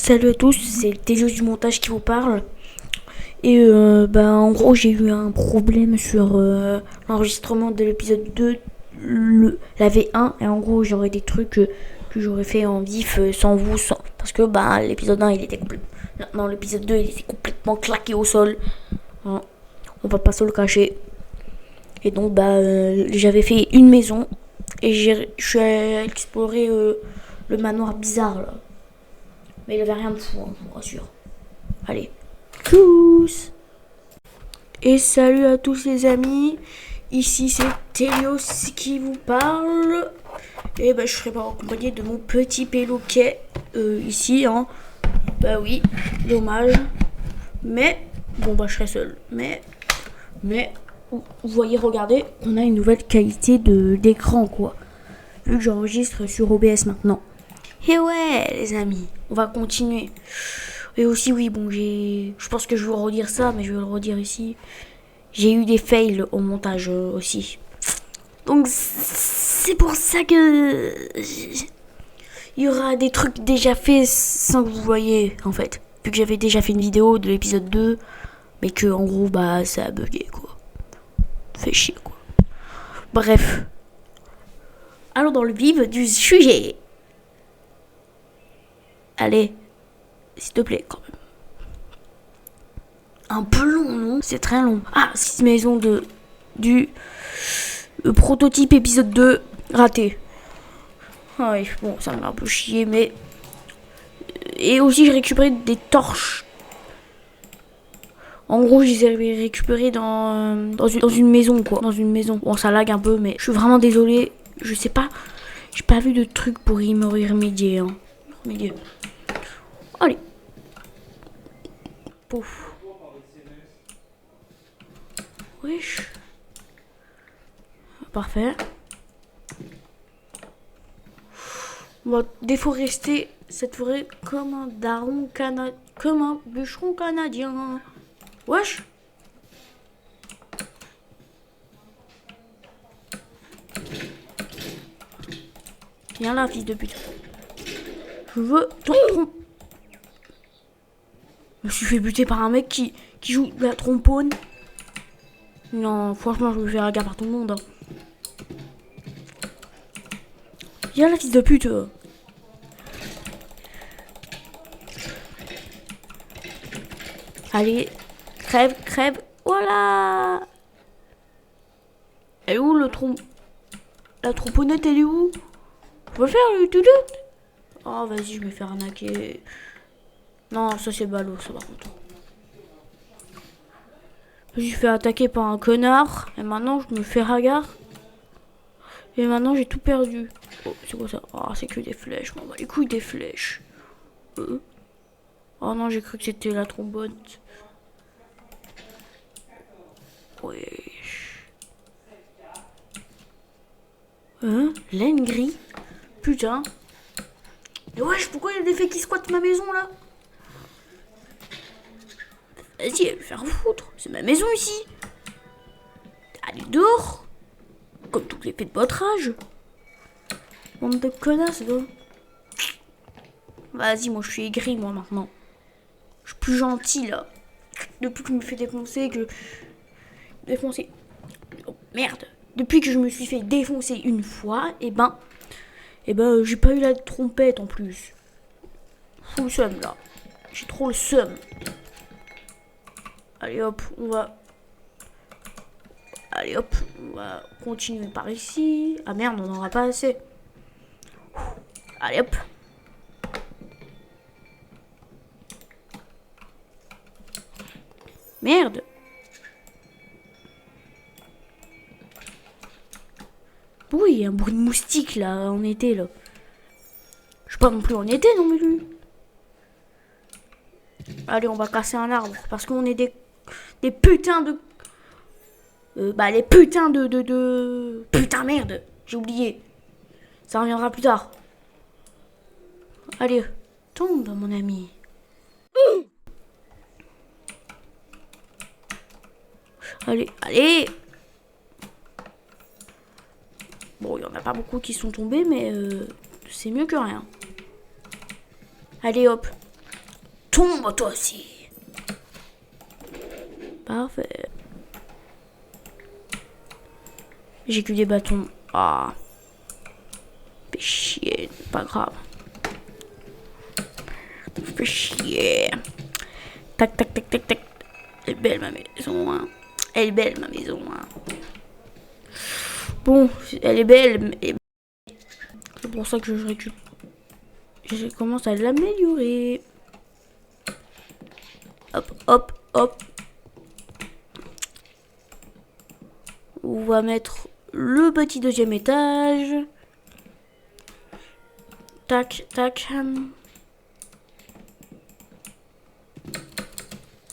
Salut à tous, c'est Télios du montage qui vous parle. Et en gros j'ai eu un problème sur l'enregistrement de l'épisode 2, la V1. Et en gros j'aurais des trucs que j'aurais fait en vif sans vous, parce que l'épisode 1 il était complètement... Non, l'épisode 2 il était complètement claqué au sol. Hein. On va pas se le cacher. Et donc j'avais fait une maison et je suis allé explorer le manoir bizarre là. Mais il avait rien de fou, hein, je vous rassure. Allez, tous. Et salut à tous les amis. Ici c'est Télios qui vous parle. Et je serai pas accompagné de mon petit péloquet ici. Hein. Bah oui, dommage. Mais, je serai seul. Mais, vous voyez, regardez, on a une nouvelle qualité d'écran quoi. Vu que j'enregistre sur OBS maintenant. Et ouais les amis, on va continuer. Et aussi oui, je pense que je vais redire ça, mais je vais le redire ici. J'ai eu des fails au montage aussi. Donc c'est pour ça que il y aura des trucs déjà faits sans que vous voyez en fait. Vu que j'avais déjà fait une vidéo de l'épisode 2, mais que en gros ça a bugué quoi. Fait chier quoi. Bref. Allons dans le vif du sujet. Allez, s'il te plaît, quand même. Un peu long, non? C'est très long. Ah, 6 maisons du prototype épisode 2 raté. Ah oui, bon, ça m'a un peu chier, mais... Et aussi, j'ai récupéré des torches. En gros, je les ai récupérées dans une maison, quoi. Dans une maison. Bon, ça lag un peu, mais je suis vraiment désolé. Je sais pas. J'ai pas vu de truc pour y me remédier, hein. Allez. Pouf. Wesh. Parfait. On va déforester cette forêt comme un daron canadien. Comme un bûcheron canadien. Wesh. Viens là, fils de pute. Je veux ton trompe. Je me suis fait buter par un mec qui joue de la trombone. Non, franchement, je me fais raga par tout le monde. Hein. Viens là, fils de pute. Allez, crève, crève. Voilà. Elle est où la tromponnette, elle est où? On va le faire, le tout. Oh, vas-y, je me fais arnaquer. Non, ça c'est ballot, ça par contre. Je me suis fait attaquer par un connard. Et maintenant, je me fais ragar. Et maintenant, j'ai tout perdu. Oh, c'est quoi ça? Oh, c'est que des flèches. On va les couilles des flèches. Oh non, j'ai cru que c'était la trombone. Wesh. Laine gris. Putain. Mais wesh, pourquoi il y a des faits qui squattent ma maison là? Vas-y, elle va faire foutre. C'est ma maison ici. Allez dehors. Comme toutes les fées de votre âge. Bande de connasses, là. Vas-y, moi je suis aigri, moi maintenant. Je suis plus gentil là. Depuis que je me fais défoncer, Oh merde. Depuis que je me suis fait défoncer une fois, j'ai pas eu la trompette en plus. Fou le seum là. J'ai trop le seum. Allez hop, on va continuer par ici. Ah merde, on n'aura pas assez. Allez hop. Merde. Oui, il y a un bruit de moustique là, en été là. Je suis pas non plus en été non plus. Allez, on va casser un arbre parce qu'on est des putains de... les putains de... Putain merde, j'ai oublié. Ça reviendra plus tard. Allez, tombe mon ami. Allez. Bon, il y en a pas beaucoup qui sont tombés, mais c'est mieux que rien. Allez hop. tombe toi aussi. Parfait. J'ai que des bâtons. Ah. Fais chier, pas grave. Fais chier. Tac, tac, tac, tac, tac. Elle est belle ma maison, hein. Elle est belle ma maison, hein. Bon, elle est belle, mais c'est pour ça que je récupère. Je commence à l'améliorer. Hop, hop, hop. On va mettre le petit deuxième étage. Tac, tac.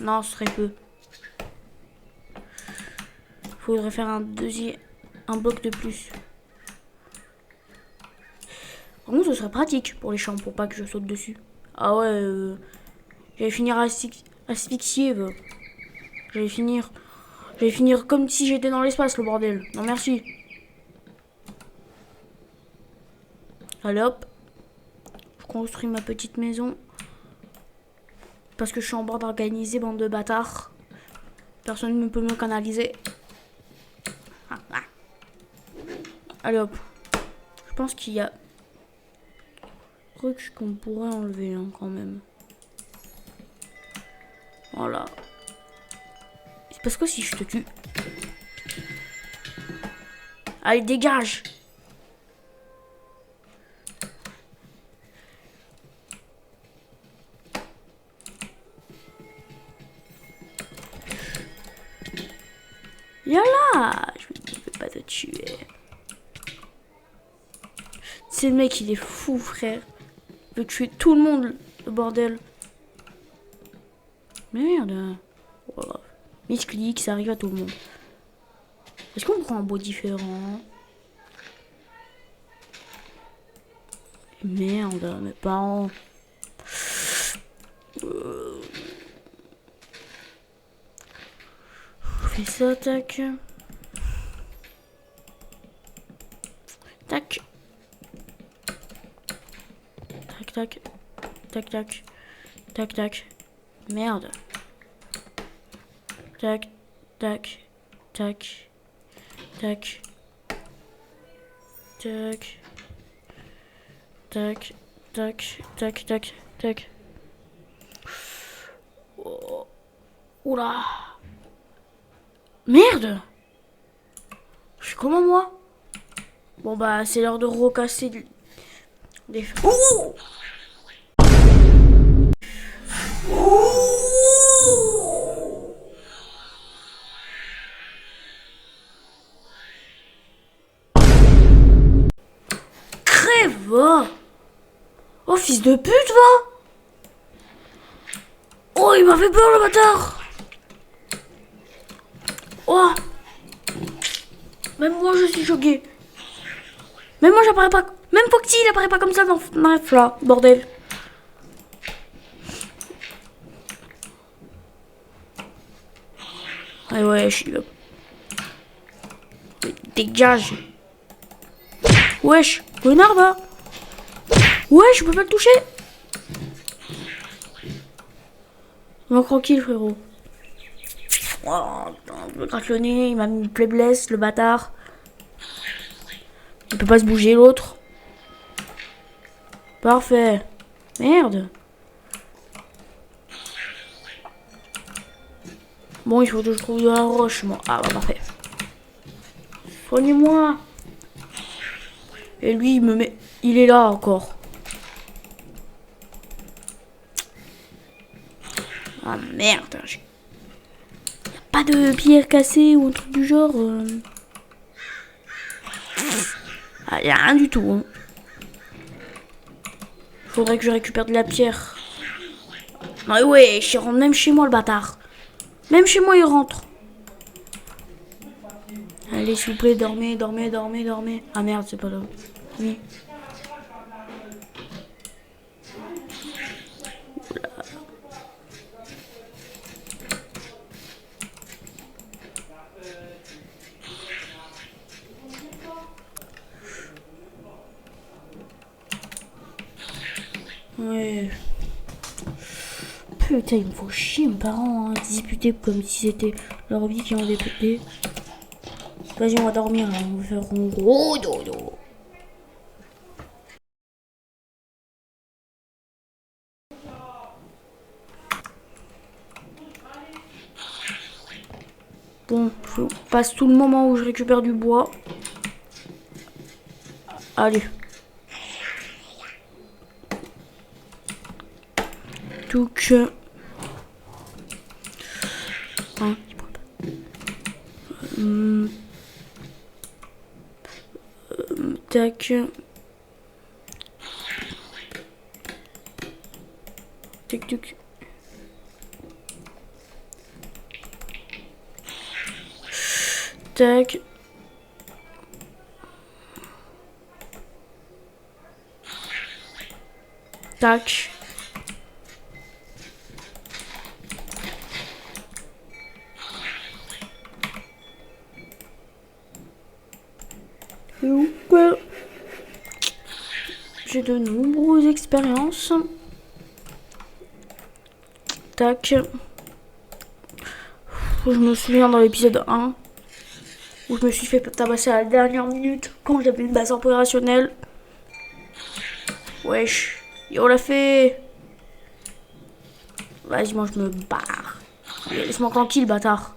Non, ce serait peu. Faudrait faire un bloc de plus. Par contre, ce serait pratique pour les champs, pour pas que je saute dessus. Ah ouais, j'allais finir asphyxié. J'allais finir comme si j'étais dans l'espace, le bordel. Non, merci. Allez hop. Je construis ma petite maison. Parce que je suis en bord d'organiser, bande de bâtards. Personne ne peut me canaliser. Allez hop. Je pense qu'il y a trucs qu'on pourrait enlever hein, quand même. Voilà. C'est parce que si je te tue. Allez, dégage. Yala. Je ne peux pas te tuer. C'est le mec, il est fou, frère. Il veut tuer tout le monde, le bordel. Merde. Voilà. Misclic, ça arrive à tout le monde. Est-ce qu'on prend un bois différent? Merde, mes parents. Fais ça, tac. Tac. Tac, tac. Tac, tac. Tac, tac. Merde. Tac, tac. Tac. Tac. Tac. Tac. Tac. Tac, tac. Tac. Oh. Oula. Merde. Je suis comment moi? Bon bah c'est l'heure de recasser des... Oh. Crève va. Oh fils de pute va. Oh il m'a fait peur le bâtard. Oh. Même moi je suis choqué. Même moi j'apparais pas. Même Foxy il apparaît pas comme ça dans FNAF là, bordel. Ah ouais, je suis... Dégage. Wesh, connard va. Wesh, je peux pas le toucher. Non, tranquille frérot. Oh, je me gratte le nez, il m'a mis une plaie blesse, le bâtard. Il peut pas se bouger l'autre. Parfait. Merde. Bon, il faut que je trouve de la roche, moi. Ah, bah, parfait. Soignez-moi. Et lui, il me met... Il est là, encore. Ah, merde. Y a pas de pierre cassée ou un truc du genre Ah, y a rien du tout. Hein. Faudrait que je récupère de la pierre. Ah ouais, il rentre même chez moi, le bâtard. Même chez moi, il rentre. Allez, s'il vous plaît, dormez, dormez, dormez, dormez. Ah merde, c'est pas là. Oui. Ouais. Putain, il me faut chier, mes parents, hein, disputer comme si c'était leur vie qui en dépendait. Vas-y, on va dormir, là. On va faire un gros dodo. Bon, je passe tout le moment où je récupère du bois. Allez. Donc... Hein, tac. Tac, tac. Tac. Tac. J'ai de nombreuses expériences. Tac. Je me souviens dans l'épisode 1 où je me suis fait tabasser à la dernière minute quand j'avais une base opérationnelle. Wesh. Et on l'a fait. Vas-y, moi je me barre. Laisse-moi tranquille, bâtard.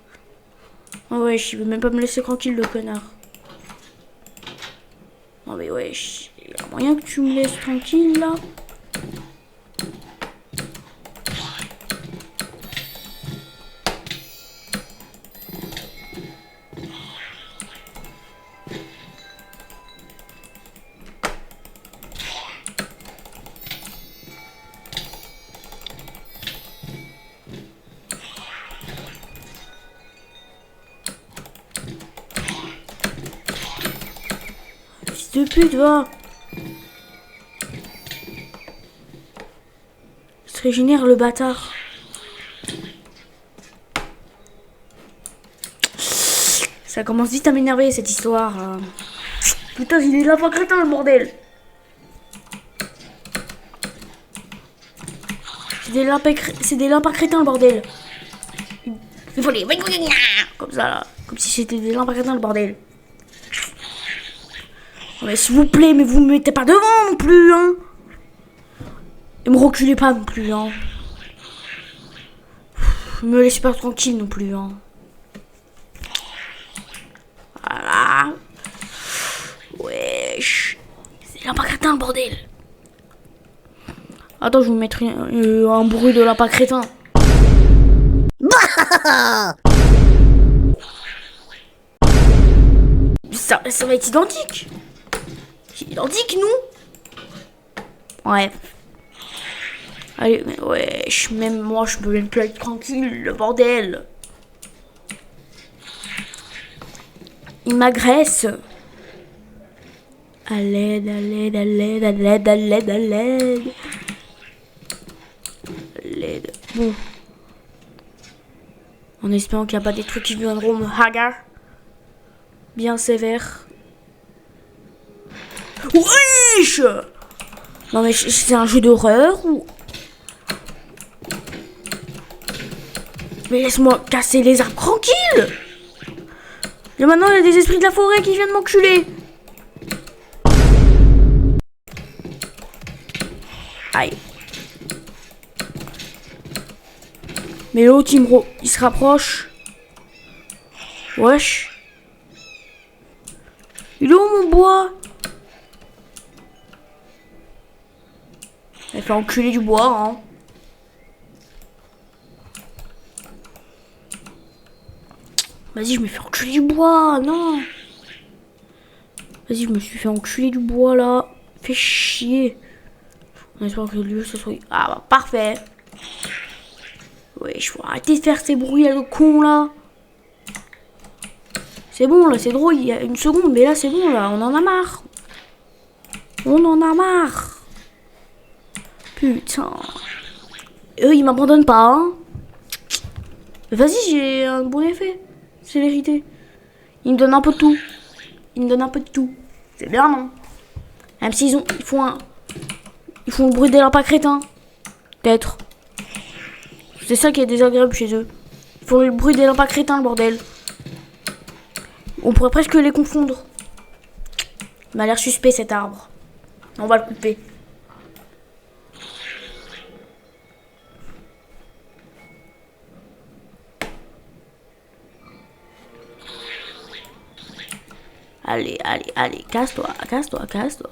Oh wesh, il veut même pas me laisser tranquille, le connard. Non mais wesh, il y a moyen que tu me laisses tranquille là. Fils de pute, va. Se régénère le bâtard. Ça commence vite à m'énerver cette histoire. Putain, il est là pas crétin le bordel. C'est des lapins crétins le bordel. Il faut les... Comme ça là. Comme si c'était des lapins crétins le bordel. Oh, mais s'il vous plaît, mais vous me mettez pas devant non plus, hein. Et me reculez pas non plus, hein. Me laissez pas tranquille non plus, hein. Voilà. Wesh. C'est lapin crétin le bordel. Attends, je vais vous mettre un bruit de lapin crétin. Ça va être identique. C'est identique, nous. Ouais. Allez, mais wesh, même moi, je peux même plus être tranquille, le bordel. Il m'agresse. À l'aide, à l'aide, à l'aide, à l'aide, à l'aide, à l'aide. L'aide. Bon. En espérant qu'il n'y a pas des trucs qui viendront me hagar. Bien sévère. Wesh! Non mais c'est un jeu d'horreur ou... Mais laisse-moi casser les arbres tranquille! Et maintenant il y a des esprits de la forêt qui viennent m'enculer. Aïe. Mais l'autre il se rapproche. Wesh. Il est où mon bois? Elle fait enculer du bois, hein. Vas-y, je me fais enculer du bois, non. Vas-y, je me suis fait enculer du bois, là. Fais chier. On espère que le lieu, ce soit... Ah, bah, parfait. Ouais, je faut arrêter de faire ces bruits, là, de con, là. C'est bon, là, c'est drôle, il y a une seconde, mais là, c'est bon, là, on en a marre. On en a marre. Putain. Eux, ils m'abandonnent pas, hein. Vas-y, j'ai un bon effet. C'est l'hérité. Ils me donnent un peu de tout. Ils me donnent un peu de tout. C'est bien, non? Même s'ils font le bruit des lapins crétins. Peut-être. C'est ça qui est désagréable chez eux. Ils font le bruit des lampes à crétins, le bordel. On pourrait presque les confondre. Il m'a l'air suspect cet arbre. On va le couper. Allez, allez, allez, casse-toi, casse-toi, casse-toi.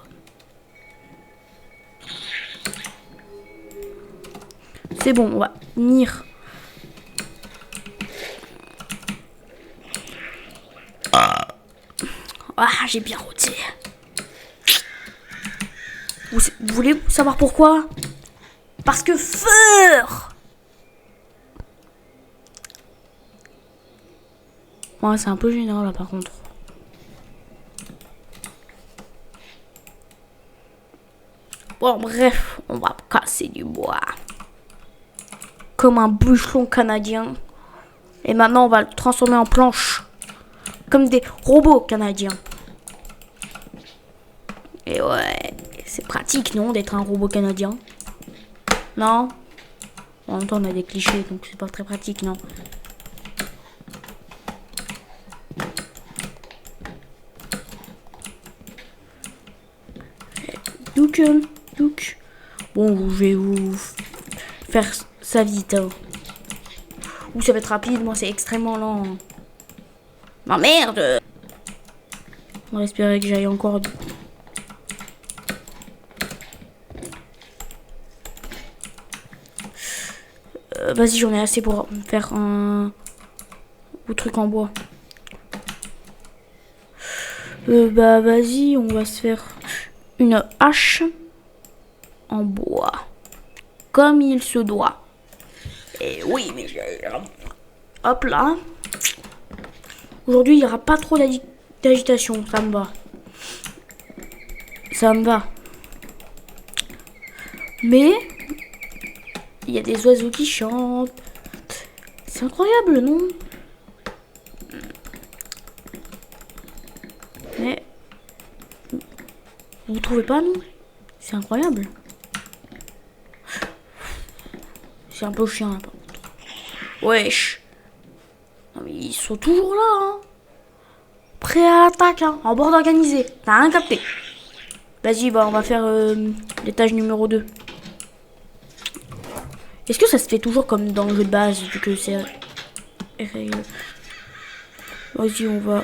C'est bon, on va venir. Ah, j'ai bien rôti. Vous voulez savoir pourquoi? Parce que feur. Ouais, c'est un peu gênant là par contre. Bon, bref, on va casser du bois. Comme un bûcheron canadien. Et maintenant, on va le transformer en planche. Comme des robots canadiens. Et ouais, c'est pratique, non, d'être un robot canadien? Non? En même temps, on a des clichés, donc c'est pas très pratique, non? Donc, bon, je vais vous faire ça vite. Hein. Ou ça va être rapide, moi c'est extrêmement lent. Non merde! On va espérer que j'aille encore. Vas-y, j'en ai assez pour faire un truc en bois. Bah vas-y, on va se faire une hache en bois. Comme il se doit. Et oui, mais hop là. Aujourd'hui, il n'y aura pas trop d'agitation. Ça me va. Ça me va. Mais il y a des oiseaux qui chantent. C'est incroyable, non? Mais vous trouvez pas, non? C'est incroyable. C'est un peu chiant là, par contre. Wesh. Non mais ils sont toujours là, hein. Prêts à l'attaque, hein. En bord organisé. T'as rien capté. Vas-y, bah on va faire l'étage numéro 2. Est-ce que ça se fait toujours comme dans le jeu de base, vu que c'est... Vas-y, on va...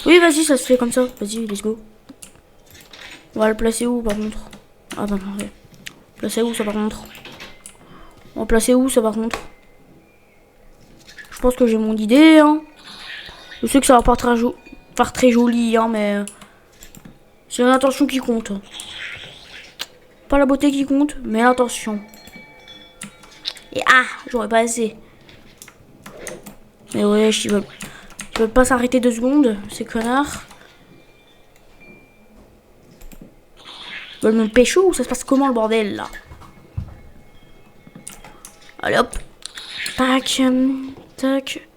Oui, vas-y, ça se fait comme ça. Vas-y, let's go. On va le placer où, par contre? Ah bah non, ouais. Placer où, ça, par contre? On va placer où, ça, par contre? Je pense que j'ai mon idée, hein. Je sais que ça va pas très joli, hein, mais... c'est l'intention qui compte. Pas la beauté qui compte, mais l'intention. Et ah, j'aurais pas assez. Mais ouais, ils veulent pas s'arrêter 2 secondes, ces connards. Ils veulent me pécho ou ça se passe comment le bordel là? Allez hop. Tac. Tac.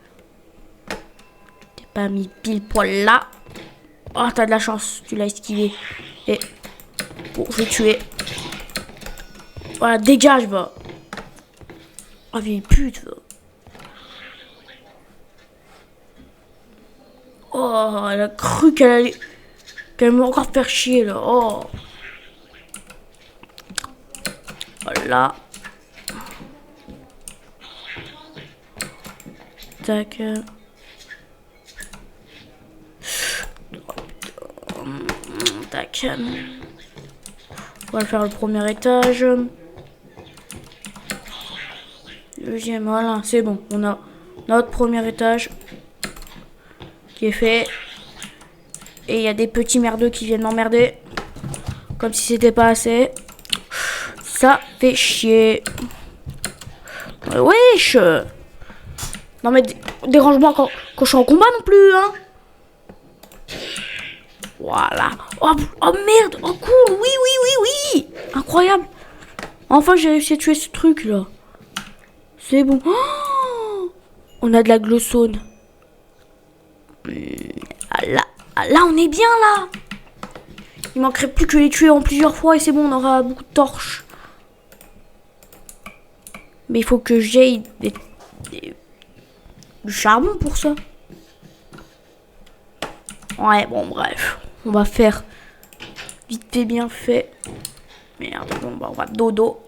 T'es pas mis pile poil là. Oh, t'as de la chance, tu l'as esquivé. Et bon, je vais tuer. Voilà, dégage, va. Oh, vieille pute, va. Oh, elle a cru qu'elle allait... qu'elle m'a encore faire chier, là. Oh. Voilà. Tac. Tac. On va faire le premier étage. Deuxième, voilà, c'est bon. On a notre premier étage qui est fait. Et il y a des petits merdeux qui viennent m'emmerder. Comme si c'était pas assez. Ça fait chier. Wesh! Non mais dérange-moi quand je suis en combat non plus, hein. Voilà. Oh merde! Oh cool! Oui! Incroyable! Enfin j'ai réussi à tuer ce truc là. C'est bon. Oh, on a de la glossone. Là on est bien là. Il manquerait plus que les tuer en plusieurs fois et c'est bon, on aura beaucoup de torches. Mais il faut que j'aille du charbon pour ça. Ouais, bon, bref. On va faire vite fait, bien fait. Merde, bon, bah, on va dodo.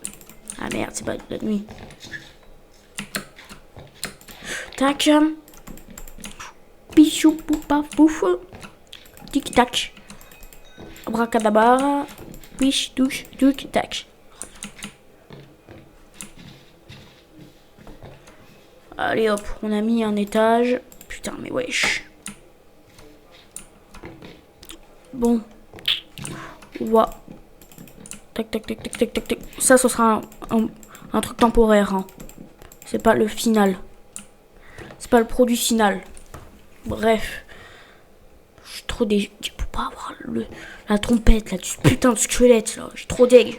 Ah merde, c'est pas la nuit. Tac. Pichou, poupa, pouf. Tic tac. Abracadabra. Piche, touche, tic tac. Allez hop, on a mis un étage. Putain, mais wesh. Bon. On va. Tac, tac, tac, tac, tac, tac, tac. Ça, ce sera un truc temporaire. Hein. C'est pas le final. C'est pas le produit final. Bref. Je suis trop dégueu. Pour pas avoir la trompette là, du putain de squelette là. Je suis trop dégueu.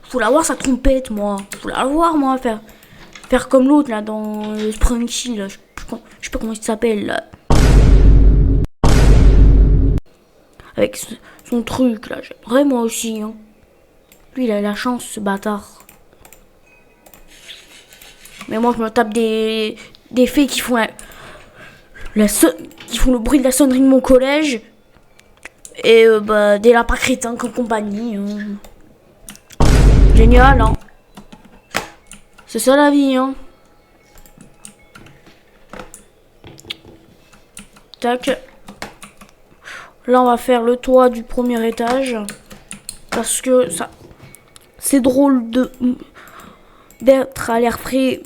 Je voulais avoir sa trompette, moi. Je voulais avoir, moi, faire comme l'autre là dans le Sprunky là. Je sais pas comment il s'appelle là. Avec son truc là. J'aimerais moi aussi. Hein. Lui, il a la chance, ce bâtard. Mais moi, je me tape des fées qui font qui font le bruit de la sonnerie de mon collège. Et bah, des lapins crétins comme compagnie. Hein. Génial, hein. C'est ça la vie, hein. Tac. Là, on va faire le toit du premier étage. Parce que ça... C'est drôle d'être à l'air frais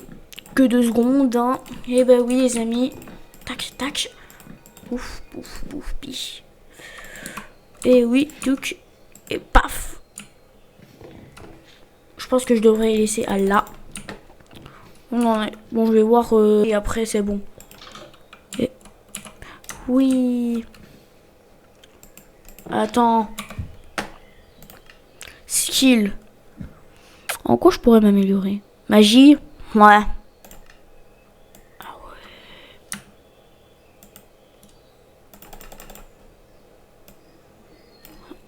que 2 secondes. Hein. Et ben oui, les amis. Tac, tac. Ouf, ouf, ouf, pi. Et oui, tuc. Et paf. Je pense que je devrais les laisser à là. Bon, je vais voir. Et après, c'est bon. Et... Oui. Attends. Skill. En quoi je pourrais m'améliorer? Magie? Ouais. Ah ouais.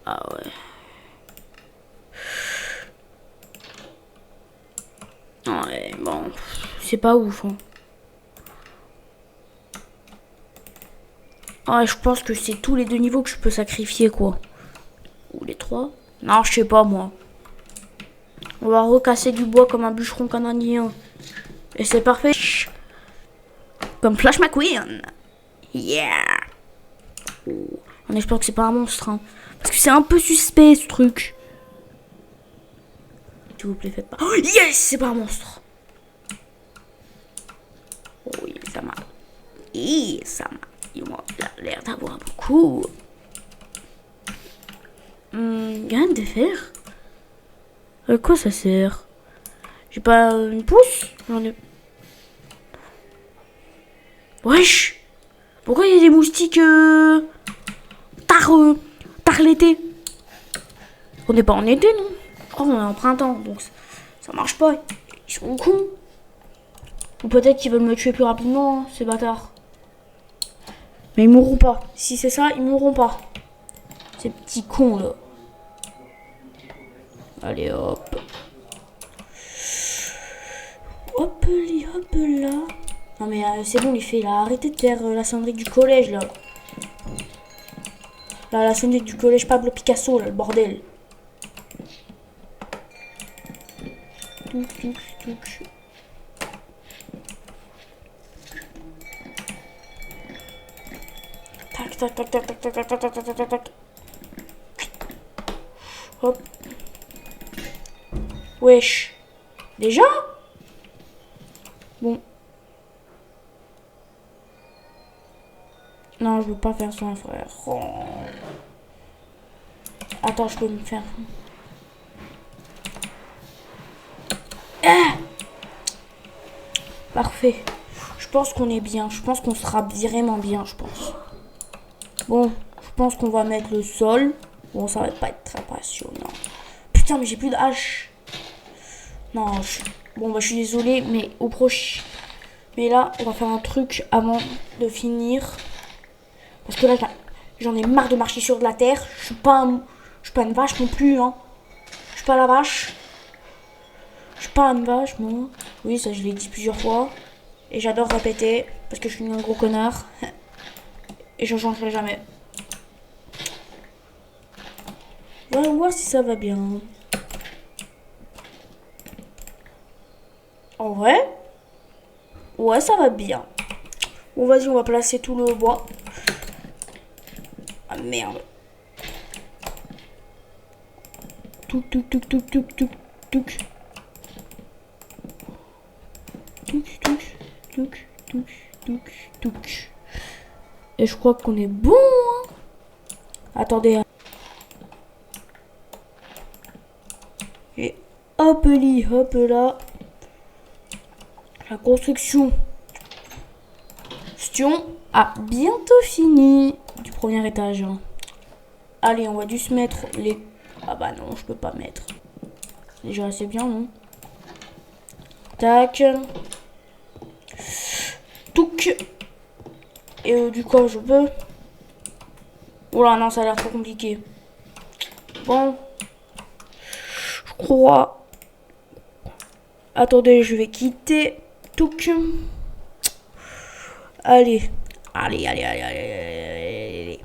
Ah ouais. Ouais, bon. C'est pas ouf, hein. Ah, je pense que c'est tous les 2 niveaux que je peux sacrifier, quoi. Ou les 3. Non, je sais pas, moi. On va recasser du bois comme un bûcheron canadien. Et c'est parfait. Comme Flash McQueen. Yeah. Oh. On espère que c'est pas un monstre. Hein. Parce que c'est un peu suspect, ce truc. S'il vous plaît, faites pas. Oh, yes, c'est pas un monstre. Oh, oui, ça m'a. Et ça m'a. Il a l'air d'avoir beaucoup. Rien de faire. À quoi ça sert? J'ai pas une pousse? J'en ai. Wesh! Pourquoi il y a des moustiques tard l'été? On n'est pas en été, non? Je crois qu'on est en printemps, donc ça marche pas. Ils sont cons. Ou peut-être qu'ils veulent me tuer plus rapidement, hein, ces bâtards. Mais ils mourront pas. Si c'est ça, ils mourront pas. Ces petits cons là. Allez hop. Hop là. Non mais c'est bon les filles là. Arrêtez de faire la sonnerie du collège là. Là la sonnerie du collège Pablo Picasso là, le bordel. Touc. Tac. Hop. Wesh. Déjà? Bon. Non, je veux pas faire ça, frère. Oh. Attends, je peux me faire... Ah! Parfait. Je pense qu'on est bien. Je pense qu'on sera vraiment bien, je pense. Bon, je pense qu'on va mettre le sol. Bon, ça va pas être très passionnant. Putain, mais j'ai plus de hache. Non, bon, bah, je suis désolée, mais au prochain... Mais là, on va faire un truc avant de finir. Parce que là, j'en ai marre de marcher sur de la terre. Je suis pas une vache non plus, hein. Je suis pas la vache. Je suis pas une vache, moi. Oui, ça je l'ai dit plusieurs fois. Et j'adore répéter parce que je suis un gros connard. Et je changerai jamais. On va voir si ça va bien. En vrai, ouais, ça va bien. Bon, vas-y, on va placer tout le bois. Ah merde. Touc, touc, touc, touc, touc, touc, touc. Touc, touc, touc, touc, touc, touc. Et je crois qu'on est bon. Hein. Attendez. Et hop là. La construction a bientôt fini du premier étage. Hein. Allez, on va dû se mettre les... Ah bah non, je peux pas mettre. Déjà assez bien, non? Tac. Touc. Et du coup, je peux... Oula, non, ça a l'air trop compliqué. Bon. Je crois... Attendez, je vais quitter. Touc. Allez. Allez.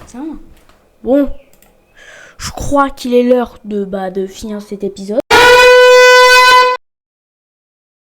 Tiens. Bon. Je crois qu'il est l'heure de finir cet épisode.